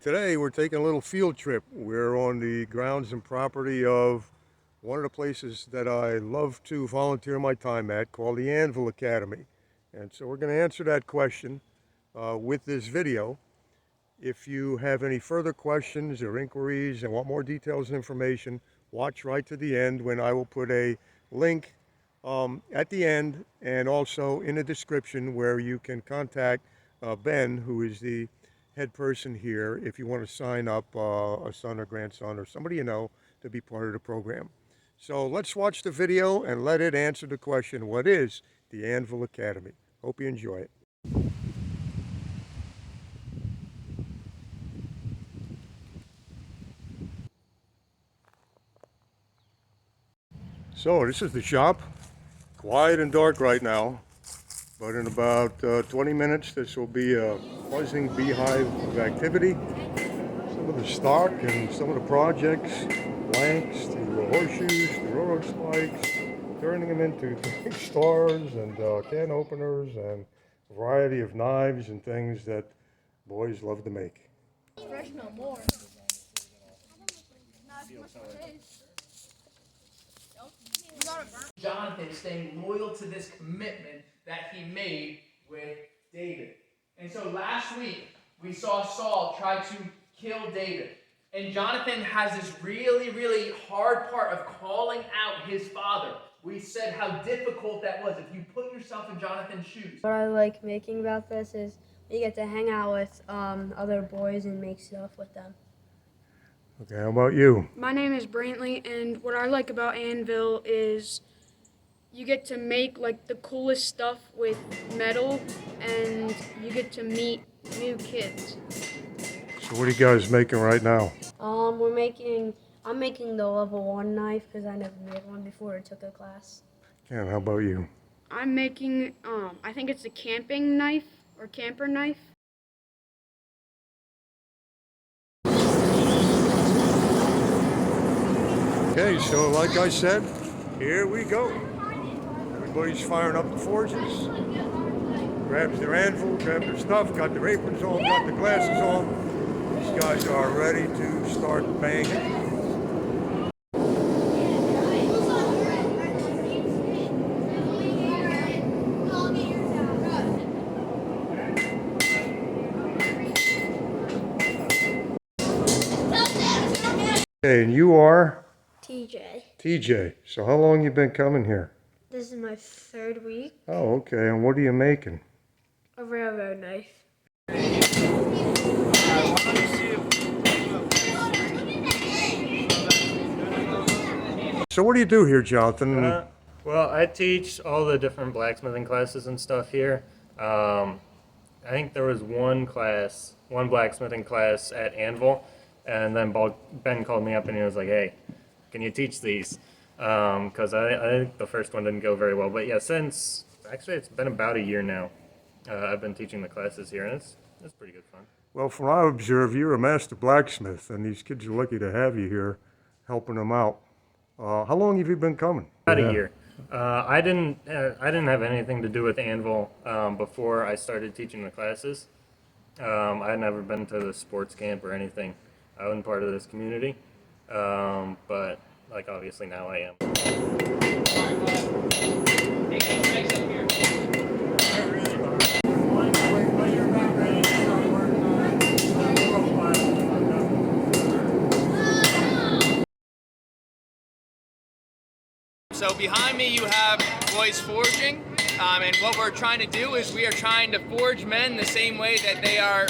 Today we're taking a little field trip. We're on the grounds and property of one of the places that I love to volunteer my time at, called the Anvil Academy. And so we're going to answer that question with this video. If you have any further questions or inquiries and want more details and information, watch right to the end when I will put a link at the end and also in the description where you can contact Ben, who is the head person here, if you want to sign up a son or grandson or somebody you know to be part of the program. So let's watch the video and let it answer the question, what is the Anvil Academy? Hope you enjoy it. So this is the shop. Quiet and dark right now, but in about 20 minutes this will be a buzzing beehive of activity. Some of the stock and some of the projects, blanks to horseshoes to railroad spikes, turning them into stars and can openers and a variety of knives and things that boys love to make. Fresh no more. Jonathan staying loyal to this commitment that he made with David. And so last week, we saw Saul try to kill David. And Jonathan has this really, really hard part of calling out his father. We said how difficult that was. If you put yourself in Jonathan's shoes. What I like making about this is you get to hang out with other boys and make stuff with them. Okay, how about you? My name is Brantley, and what I like about Anvil is you get to make like the coolest stuff with metal, and you get to meet new kids. So what are you guys making right now? I'm making the level 1 knife because I never made one before I took a class. Ken, how about you? I'm making, I think it's a camping knife or camper knife. Okay, so like I said, here we go. Everybody's firing up the forges. Grabs their anvil, grabs their stuff, got their aprons on, got the glasses on. These guys are ready to start banging. Okay, and you are? TJ. TJ. So how long you been coming here? This is my 3rd week. Oh, okay. And what are you making? A railroad knife. So what do you do here, Jonathan? Well, I teach all the different blacksmithing classes and stuff here. I think there was one blacksmithing class at Anvil, and then Ben called me up and he was like, "Hey, can you teach these?" Because I think the first one didn't go very well. But yeah, actually it's been about a year now. I've been teaching the classes here, and it's pretty good fun. Well, from what I observe, you're a master blacksmith, and these kids are lucky to have you here helping them out. How long have you been coming? About a year. I didn't have anything to do with Anvil before I started teaching the classes. I had never been to the sports camp or anything. I wasn't part of this community, but like obviously now I am. So behind me you have boys forging, and what we're trying to do is we are trying to forge men the same way that they are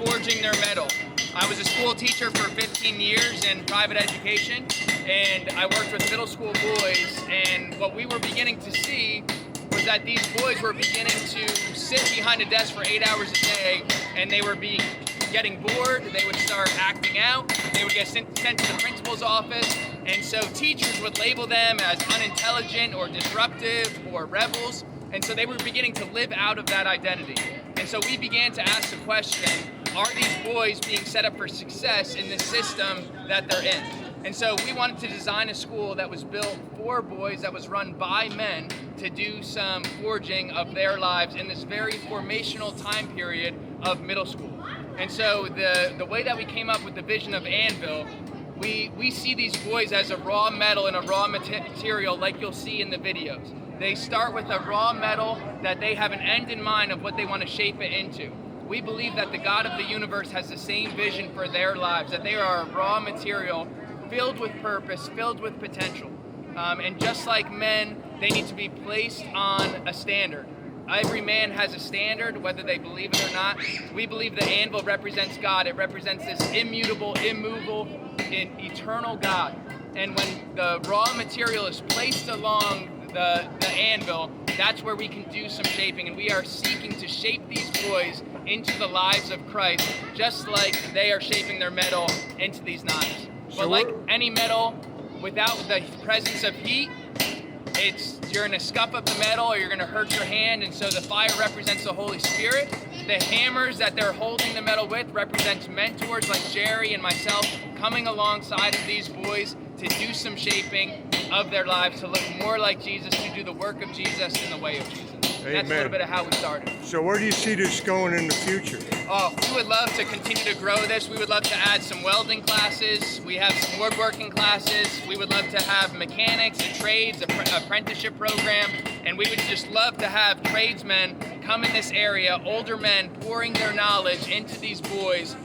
forging their metal. I was a school teacher for 15 years in private education, and I worked with middle school boys, and what we were beginning to see was that these boys were beginning to sit behind a desk for 8 hours a day, and they were getting bored, they would start acting out, they would get sent to the principal's office, and so teachers would label them as unintelligent or disruptive or rebels, and so they were beginning to live out of that identity. And so we began to ask the question, are these boys being set up for success in the system that they're in? And so we wanted to design a school that was built for boys, that was run by men, to do some forging of their lives in this very formational time period of middle school. And so the way that we came up with the vision of Anvil, we see these boys as a raw metal and a raw material like you'll see in the videos. They start with a raw metal that they have an end in mind of what they want to shape it into. We believe that the God of the universe has the same vision for their lives, that they are a raw material filled with purpose, filled with potential. And just like men, they need to be placed on a standard. Every man has a standard, whether they believe it or not. We believe the anvil represents God. It represents this immutable, immovable, and eternal God. And when the raw material is placed along the anvil, that's where we can do some shaping. And we are seeking to shape these boys into the lives of Christ, just like they are shaping their metal into these knives. But like any metal, without the presence of heat, you're going to scuff up the metal or you're going to hurt your hand. And so the fire represents the Holy Spirit. The hammers that they're holding the metal with represents mentors like Jerry and myself coming alongside of these boys to do some shaping of their lives, to look more like Jesus, to do the work of Jesus in the way of Jesus. Amen. That's a little bit of how we started. So where do you see this going in the future? Oh, we would love to continue to grow this. We would love to add some welding classes. We have some woodworking classes. We would love to have mechanics and trades, apprenticeship program. And we would just love to have tradesmen come in this area, older men pouring their knowledge into these boys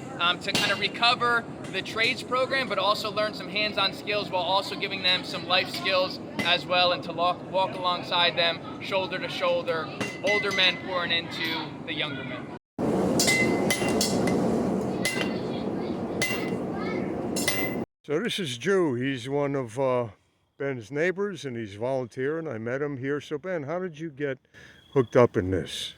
to kind of recover the trades program, but also learn some hands-on skills while also giving them some life skills as well, and to walk alongside them, shoulder to shoulder, older men pouring into the younger men. So this is Drew. He's one of Ben's neighbors, and he's volunteering. I met him here. So Ben, how did you get hooked up in this?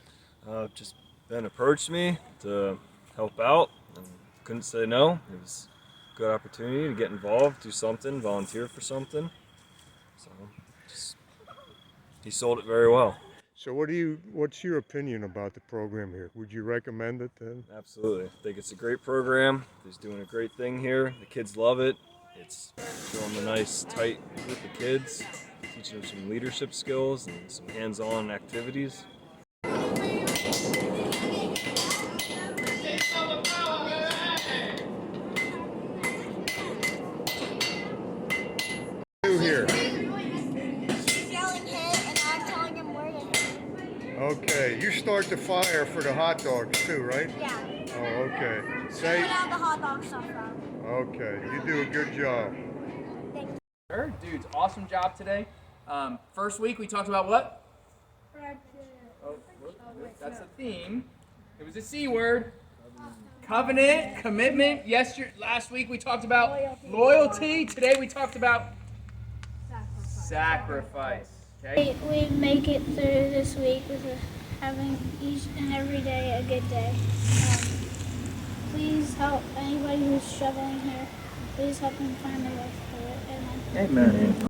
Just Ben approached me to help out, and couldn't say no. It was a good opportunity to get involved, do something, volunteer for something. So he sold it very well. So what's your opinion about the program here? Would you recommend it then? Absolutely. I think it's a great program. He's doing a great thing here. The kids love it. It's showing a nice, tight group of kids, teaching them some leadership skills and some hands-on activities. Here. He's yelling hit and I'm telling him where to hit. Okay, you start the fire for the hot dogs too, right? Yeah. Oh, okay. Put Say, out the hot dog stuff from. okay, you do a good job. Sure, dudes, awesome job today. First week we talked about what? Oh, that's a theme. It was a C word. Covenant, commitment. Last week we talked about loyalty. Today we talked about sacrifice. Okay. We make it through this week with having each and every day a good day. Please help anybody who's struggling here. Please help them find a way through it. Amen. Amen.